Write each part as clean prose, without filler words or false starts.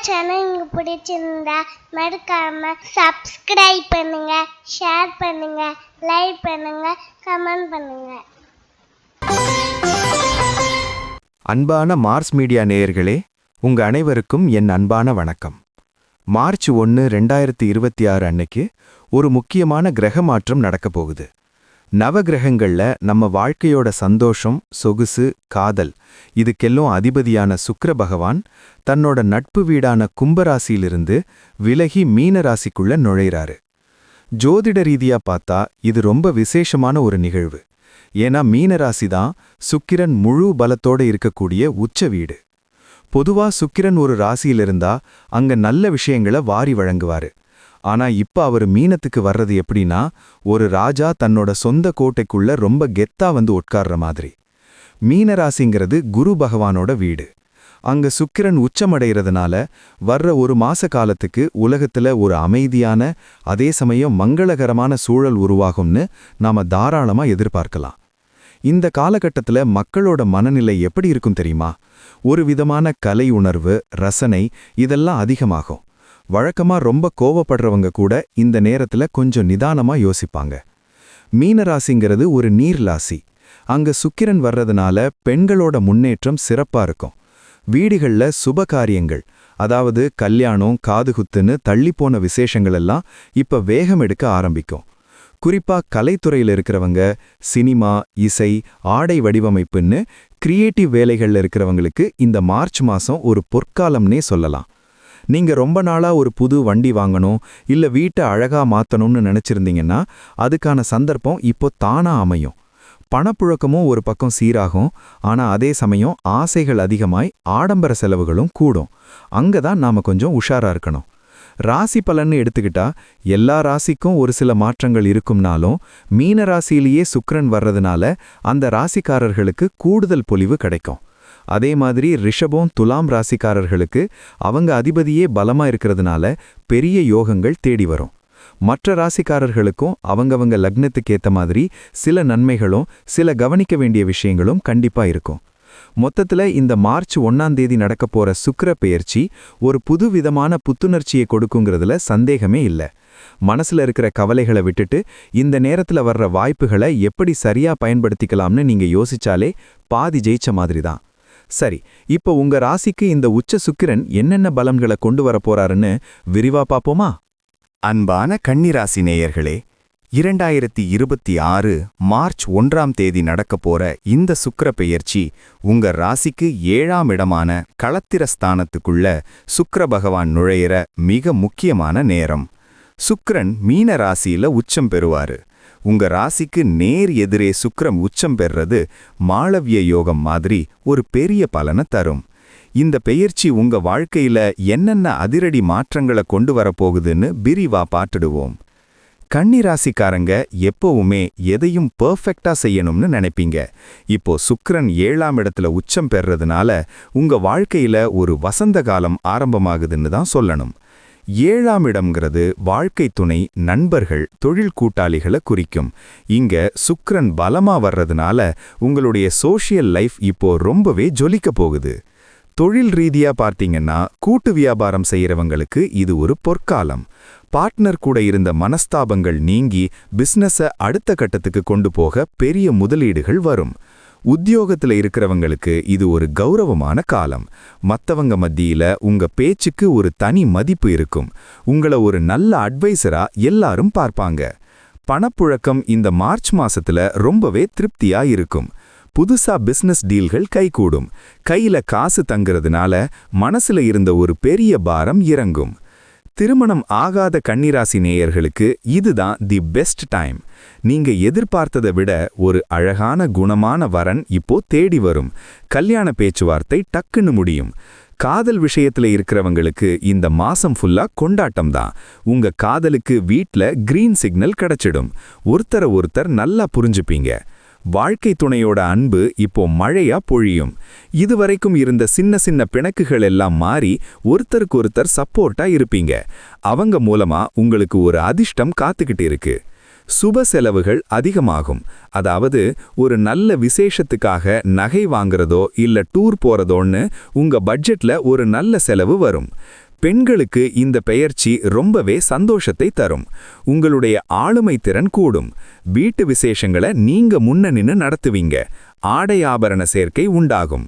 Channel உங்களுக்கு பிடிச்சிருந்தா மறக்காம சப்ஸ்கிரைப் பண்ணுங்க, ஷேர் பண்ணுங்க, லைக் பண்ணுங்க, கமெண்ட் பண்ணுங்க. அன்பான மார்ஸ் மீடியா நேயர்களே, உங்க அனைவருக்கும் என் அன்பான வணக்கம். மார்ச் 1, 2026 அன்னைக்கு ஒரு முக்கியமான கிரக மாற்றம் நடக்க போகுது. நவகிரகங்கள்ல நம்ம வாழ்க்கையோட சந்தோஷம், சொகுசு, காதல் இதுக்கெல்லாம் அதிபதியான சுக்கிர பகவான் தன்னோட நட்பு வீடான கும்பராசியிலிருந்து விலகி மீன ராசிக்குள்ள நுழைறாரு. ஜோதிட ரீதியா பார்த்தா இது ரொம்ப விசேஷமான ஒரு நிகழ்வு. ஏன்னா மீனராசி தான் சுக்கிரன் முழு பலத்தோட இருக்கக்கூடிய உச்ச வீடு. பொதுவா சுக்கிரன் ஒரு ராசியிலிருந்தா அங்க நல்ல விஷயங்களை வாரி வழங்குவாரு. ஆனா இப்ப அவர் மீனத்துக்கு வர்றது எப்படின்னா, ஒரு ராஜா தன்னோட சொந்த கோட்டைக்குள்ள ரொம்ப கெத்தா வந்து உட்கார்ற மாதிரி. மீனராசிங்கிறது குரு பகவானோட வீடு. அங்க சுக்கிரன் உச்சமடைகிறதுனால வர்ற ஒரு மாச காலத்துக்கு உலகத்துல ஒரு அமைதியான, அதே சமயம் மங்களகரமான சூழல் உருவாகும்னு நாம தாராளமா எதிர்பார்க்கலாம். இந்த காலகட்டத்துல மக்களோட மனநிலை எப்படி இருக்கும் தெரியுமா? ஒரு விதமான கலை உணர்வு, ரசனை இதெல்லாம் அதிகமாகும். வழக்கமா ரொம்ப கோவப்படுறவங்க கூட இந்த நேரத்துல கொஞ்சம் நிதானமா யோசிப்பாங்க. மீனராசிங்கிறது ஒரு நீர் ராசி. அங்க சுக்கிரன் வர்றதுனால பெண்களோட முன்னேற்றம் சிறப்பா இருக்கும். வீடுகள்ல சுப காரியங்கள், அதாவது கல்யாணம், காதுகுத்துன்னு தள்ளிப்போன விசேஷங்கள் எல்லாம் இப்ப வேகம் எடுக்க ஆரம்பிக்கும். குறிப்பா கலைத்துறையில் இருக்கிறவங்க, சினிமா, இசை, ஆடை வடிவமைப்புன்னு கிரியேட்டிவ் வேலைகள்ல இருக்கிறவங்களுக்கு இந்த மார்ச் மாசம் ஒரு பொற்காலம்னே சொல்லலாம். நீங்க ரொம்ப நாளா ஒரு புது வண்டி வாங்கணும், இல்ல வீட்டை அழகா மாத்தணும்னு நினைச்சிருந்தீங்கன்னா அதுக்கான சந்தர்ப்பம் இப்போ தானா அமையும். பணப்புழக்கமும் ஒரு பக்கம் சீராகும். ஆனா அதே சமயம் ஆசைகள் அதிகமாய் ஆடம்பர செலவுகளும் கூடும். அங்கதான் நாம கொஞ்சம் உஷாரா இருக்கணும். ராசி பலன்னு எடுத்துக்கிட்டா எல்லா ராசிக்கும் ஒரு சில மாற்றங்கள் இருக்கும்னாலும் மீன ராசியிலேயே சுக்கிரன் வர்றதுனால அந்த ராசிக்காரர்களுக்கு கூடுதல் பொலிவு கிடைக்கும். அதே மாதிரி ரிஷபம், துலாம் ராசிக்காரர்களுக்கு அவங்க அதிபதியே பலமா இருக்கிறதுனால பெரிய யோகங்கள் தேடி வரும். மற்ற ராசிக்காரர்களுக்கும் அவங்கவங்க லக்னத்துக்கு ஏத்த மாதிரி சில நன்மைகளும் சில கவனிக்க வேண்டிய விஷயங்களும் கண்டிப்பா இருக்கும். மொத்தத்துல இந்த மார்ச் 1 நடக்க போற சுக்கிர பெயர்ச்சி ஒரு புது விதமான புத்துணர்ச்சியை கொடுக்குங்கிறதுல சந்தேகமே இல்ல. மனசுல இருக்கிற கவலைகளை விட்டுட்டு இந்த நேரத்துல வர்ற வாய்ப்புகளை எப்படி சரியா பயன்படுத்திக்கலாம்னு நீங்க யோசிச்சாலே பாதி ஜெயிச்ச மாதிரி தான். சரி, இப்போ உங்க ராசிக்கு இந்த உச்ச சுக்கிரன் என்னென்ன பலன்களை கொண்டு வர போறாருன்னு விரிவா பாப்போமா? அன்பான கன்னிராசி நேயர்களே, 2026 மார்ச் 1 நடக்கப் போற இந்த சுக்கிர பெயர்ச்சி உங்க ராசிக்கு 7ஆம் இடமான களத்திர ஸ்தானத்துக்குள்ள சுக்கிர பகவான் நுழையிற மிக முக்கியமான நேரம். சுக்கிரன் மீன ராசியில உச்சம் பெறுவாரு. உங்க ராசிக்கு நேர் எதிரே சுக்கிரம் உச்சம் பெறுறது மாளவிய யோகம் மாதிரி ஒரு பெரிய பலனை தரும். இந்த பெயர்ச்சி உங்க வாழ்க்கையில என்னென்ன அதிரடி மாற்றங்களை கொண்டு வரப்போகுதுன்னு விரிவா பார்த்துடுவோம். கன்னிராசிக்காரங்க எப்பவுமே எதையும் பெர்ஃபெக்டா செய்யணும்னு நினைப்பீங்க. இப்போ சுக்கிரன் 7ஆம் இடத்துல உச்சம் பெறறதுனால உங்க வாழ்க்கையில ஒரு வசந்த காலம் ஆரம்பமாகுதுன்னு தான் சொல்லணும். 7ஆம் இடம்ங்கிறது வாழ்க்கை துணை, நண்பர்கள், தொழில் கூட்டாளிகளை குறிக்கும். இங்க சுக்கிரன் பலமா வர்றதுனால உங்களுடைய சோஷியல் லைஃப் இப்போ ரொம்பவே ஜொலிக்க போகுது. தொழில் ரீதியா பார்த்தீங்கன்னா கூட்டு வியாபாரம் செய்யறவங்களுக்கு இது ஒரு பொற்காலம். பார்ட்னர் கூட இருந்த மனஸ்தாபங்கள் நீங்கி பிசினஸை அடுத்த கட்டத்துக்கு கொண்டு போக பெரிய முதலீடுகள் வரும். உத்தியோகத்துல இருக்கிறவங்களுக்கு இது ஒரு கௌரவமான காலம். மத்தவங்க மத்தியில உங்க பேச்சுக்கு ஒரு தனி மதிப்பு இருக்கும். உங்களை ஒரு நல்ல அட்வைசரா எல்லாரும் பார்ப்பாங்க. பணப்புழக்கம் இந்த மார்ச் மாசத்துல ரொம்பவே திருப்தியா இருக்கும். புதுசா பிசினஸ் டீல்கள் கைகூடும். கையில காசு தங்குறதுனால மனசுல இருந்த ஒரு பெரிய பாரம் இறங்கும். திருமணம் ஆகாத கன்னிராசி நேயர்களுக்கு இதுதான் தி பெஸ்ட் டைம். நீங்க எதிர்பார்த்ததை விட ஒரு அழகான குணமான வரன் இப்போ தேடி வரும். கல்யாண பேச்சுவார்த்தை டக்குன்னு முடியும். காதல் விஷயத்துல இருக்கிறவங்களுக்கு இந்த மாசம் ஃபுல்லா கொண்டாட்டம் தான். உங்க காதலுக்கு வீட்ல கிரீன் சிக்னல் கிடைச்சிடும். ஒருத்தர் நல்லா புரிஞ்சுப்பீங்க. வாழ்க்கை துணையோட அன்பு இப்போ மழையா பொழியும். இதுவரைக்கும் இருந்த சின்ன சின்ன பிணக்குகள் எல்லாம் மாறி ஒருத்தருக்கொருத்தர் சப்போர்ட்டா இருப்பீங்க. அவங்க மூலமா உங்களுக்கு ஒரு அதிர்ஷ்டம் காத்துக்கிட்டு இருக்கு. சுப செலவுகள் அதிகமாகும். அதாவது ஒரு நல்ல விசேஷத்துக்காக நகை வாங்குறதோ இல்ல டூர் போறதோன்னு உங்க பட்ஜெட்ல ஒரு நல்ல செலவு வரும். பெண்களுக்கு இந்த பெயர்ச்சி ரொம்பவே சந்தோஷத்தை தரும். உங்களுடைய ஆளுமை திறன் கூடும். வீட்டு விசேஷங்களை நீங்க முன்ன நின்னு நடத்துவீங்க. ஆடை ஆபரண சேர்க்கை உண்டாகும்.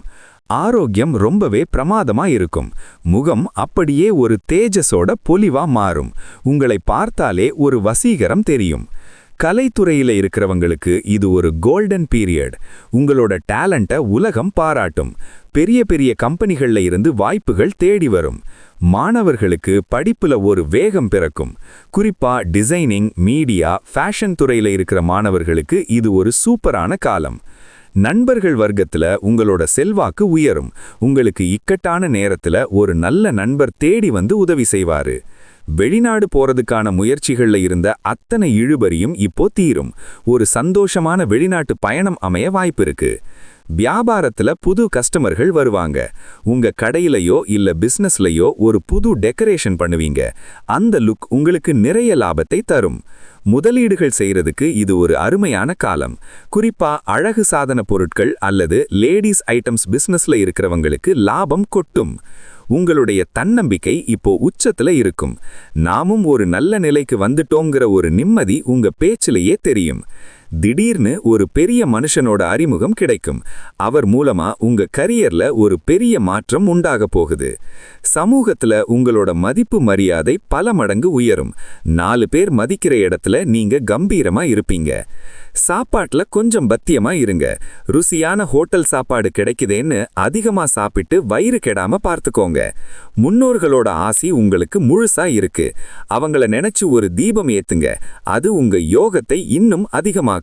ஆரோக்கியம் ரொம்பவே பிரமாதமா இருக்கும். முகம் அப்படியே ஒரு தேஜஸோட பொலிவா மாறும். உங்களை பார்த்தாலே ஒரு வசீகரம் தெரியும். கலைத்துறையில இருக்கிறவங்களுக்கு இது ஒரு கோல்டன் பீரியட். உங்களோட டேலண்ட்டை உலகம் பாராட்டும். பெரிய பெரிய கம்பெனிகள்ல இருந்து வாய்ப்புகள் தேடி வரும். மாணவர்களுக்கு படிப்புல ஒரு வேகம் பிறக்கும். குறிப்பா டிசைனிங், மீடியா, ஃபேஷன் துறையில இருக்கிற மாணவர்களுக்கு இது ஒரு சூப்பரான காலம். நண்பர்கள் வர்க்கத்துல உங்களோட செல்வாக்கு உயரும். உங்களுக்கு இக்கட்டான நேரத்துல ஒரு நல்ல நண்பர் தேடி வந்து உதவி செய்வாரு. வெளிநாடு போறதுக்கான முயற்சிகள்ல இருந்த அத்தனை இழுபறியும் இப்போ தீரும். ஒரு சந்தோஷமான வெளிநாட்டு பயணம் அமைய வாய்ப்பு இருக்கு. வியாபாரத்துல புது கஸ்டமர்கள் வருவாங்க. உங்க கடையிலையோ இல்ல பிசினஸ்லயோ ஒரு புது டெக்கரேஷன் பண்ணுவீங்க. அந்த லுக் உங்களுக்கு நிறைய லாபத்தை தரும். முதலீடுகள் செய்யறதுக்கு இது ஒரு அருமையான காலம். குறிப்பா அழகு சாதன பொருட்கள் அல்லது லேடிஸ் ஐட்டம்ஸ் பிசினஸ்ல இருக்கிறவங்களுக்கு லாபம் கொட்டும். உங்களுடைய தன்னம்பிக்கை இப்போ உச்சத்துல இருக்கும். நாமும் ஒரு நல்ல நிலைக்கு வந்துட்டோங்கிற ஒரு நிம்மதி உங்க பேச்சிலேயே தெரியும். திடீர்னு ஒரு பெரிய மனுஷனோட அறிமுகம் கிடைக்கும். அவர் மூலமா உங்க கரியர்ல ஒரு பெரிய மாற்றம் உண்டாக போகுது. சமூகத்துல உங்களோட மதிப்பு மரியாதை பல மடங்கு உயரும். 4 பேர் மதிக்கிற இடத்துல நீங்க கம்பீரமா இருப்பீங்க. சாப்பாட்டுல கொஞ்சம் பத்தியமா இருங்க. ருசியான ஹோட்டல் சாப்பாடு கிடைக்குதேன்னு அதிகமா சாப்பிட்டு வயிறு கெடாம பார்த்துக்கோங்க. முன்னோர்களோட ஆசி உங்களுக்கு முழுசா இருக்கு. அவங்கள நினைச்சு ஒரு தீபம் ஏத்துங்க. அது உங்க யோகத்தை இன்னும் அதிகமாக்கும்.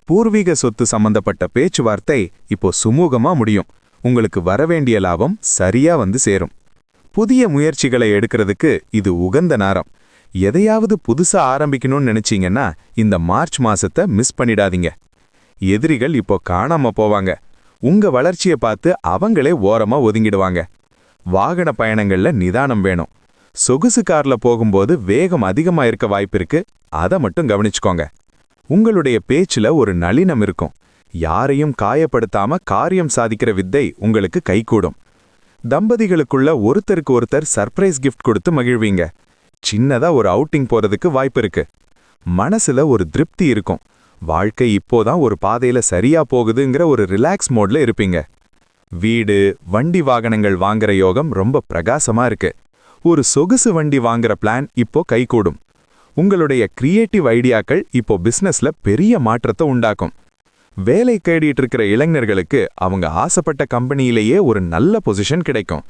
பூர்வீக சொத்து சம்பந்தப்பட்ட பேச்சுவார்த்தை இப்போ சுமூகமா முடியும். உங்களுக்கு வரவேண்டிய லாபம் சரியா வந்து சேரும். புதிய முயற்சிகளை எடுக்கிறதுக்கு இது உகந்த நேரம். எதையாவது புதுசா ஆரம்பிக்கணும்னு நினைச்சீங்கன்னா இந்த மார்ச் மாசத்தை மிஸ் பண்ணிடாதீங்க. எதிரிகள் இப்போ காணாம போவாங்க. உங்க வளர்ச்சியை பார்த்து அவங்களே ஓரமா ஒதுங்கிடுவாங்க. வாகன பயணங்கள்ல நிதானம் வேணும். சொகுசு கார்ல போகும்போது வேகம் அதிகமா இருக்க வாய்ப்பு இருக்கு. அதை மட்டும் கவனிச்சுக்கோங்க. உங்களுடைய பேச்சுல ஒரு நளினம் இருக்கும். யாரையும் காயப்படுத்தாம காரியம் சாதிக்கிற வித்தை உங்களுக்கு கைகூடும். தம்பதிகளுக்குள்ள ஒருத்தருக்கு ஒருத்தர் சர்ப்ரைஸ் கிஃப்ட் கொடுத்து மகிழ்வீங்க. சின்னதா ஒரு அவுட்டிங் போறதுக்கு வாய்ப்பு இருக்கு. மனசுல ஒரு திருப்தி இருக்கும். வாழ்க்கை இப்போதான் ஒரு பாதையில சரியா போகுதுங்கிற ஒரு ரிலாக்ஸ் மோட்ல இருப்பீங்க. வீடு, வண்டி வாகனங்கள் வாங்குற யோகம் ரொம்ப பிரகாசமா இருக்கு. ஒரு சொகுசு வண்டி வாங்குற பிளான் இப்போ கைகூடும். உங்களுடைய கிரியேட்டிவ் ஐடியாக்கள் இப்போ பிசினஸ்ல பெரிய மாற்றத்தை உண்டாக்கும். வேலை தேடிட்டு இருக்கிற இளைஞர்களுக்கு அவங்க ஆசைப்பட்ட கம்பெனியிலேயே ஒரு நல்ல பொசிஷன் கிடைக்கும்.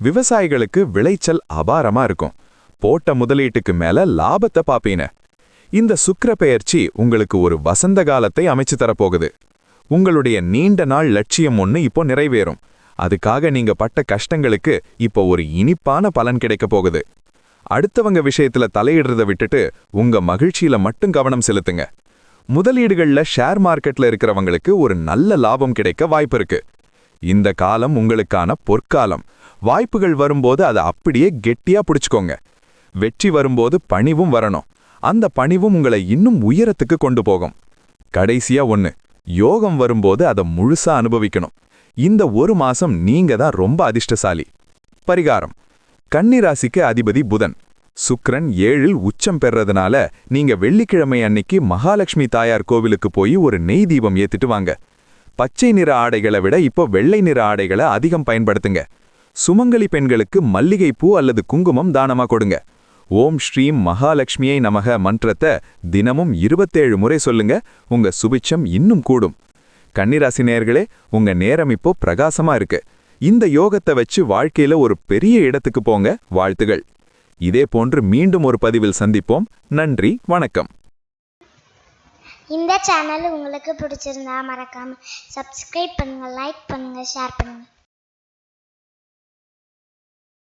விவசாயிகளுக்கு விளைச்சல் அபாரமா இருக்கும். போட்ட முதலீட்டுக்கு மேல லாபத்தை பாப்பீங்க. இந்த சுக்கிர பெயர்ச்சி உங்களுக்கு ஒரு வசந்த காலத்தை அமைச்சு தரப்போகுது. உங்களுடைய நீண்ட நாள் லட்சியம் ஒன்று இப்போ நிறைவேறும். அதுக்காக நீங்க பட்ட கஷ்டங்களுக்கு இப்போ ஒரு இனிப்பான பலன் கிடைக்க போகுது. அடுத்தவங்க விஷயத்துல தலையிடுறதை விட்டுட்டு உங்க மகிழ்ச்சியில மட்டும் கவனம் செலுத்துங்க. முதலீடுகள்ல ஷேர் மார்க்கெட்ல இருக்கிறவங்களுக்கு ஒரு நல்ல லாபம் கிடைக்க வாய்ப்பு இருக்கு. இந்த காலம் உங்களுக்கான பொற்காலம். வாய்ப்புகள் வரும்போது அதை அப்படியே கெட்டியா பிடிச்சுக்கோங்க. வெற்றி வரும்போது பணிவும் வரணும். அந்த பணிவும் உங்களை இன்னும் உயரத்துக்கு கொண்டு போகும். கடைசியா ஒண்ணு, யோகம் வரும்போது அதை முழுசா அனுபவிக்கணும். இந்த ஒரு மாசம் நீங்க தான் ரொம்ப அதிர்ஷ்டசாலி. பரிகாரம்: கன்னிராசிக்கு அதிபதி புதன். சுக்கிரன் 7இல் உச்சம் பெறறதுனால நீங்க வெள்ளிக்கிழமை அன்னைக்கு மகாலட்சுமி தாயார் கோவிலுக்கு போய் ஒரு நெய் தீபம் ஏத்திட்டு வாங்க. பச்சை நிற ஆடைகளை விட இப்போ வெள்ளை நிற ஆடைகளை அதிகம் பயன்படுத்துங்க. சுமங்கலி பெண்களுக்கு மல்லிகைப்பூ அல்லது குங்குமம் தானமா கொடுங்க. ஓம் ஸ்ரீம் மகாலட்சுமியை நமக மந்திரத்தை தினமும் 27 முறை சொல்லுங்க. உங்க சுபிட்சம் இன்னும் கூடும். கன்னிராசி நேயர்களே, உங்க நேரம் இப்போ பிரகாசமா இருக்கு. இந்த யோகத்தை வச்சு வாழ்க்கையில ஒரு பெரிய இடத்துக்கு போங்க. வாழ்த்துகள். இதே போன்று மீண்டும் ஒரு பதிவில் சந்திப்போம். நன்றி, வணக்கம். இந்த சேனல் உங்களுக்கு பிடிச்சிருந்தா மறக்காம சப்ஸ்கிரைப் பண்ணுங்க, லைக் பண்ணுங்க, ஷேர் பண்ணுங்க.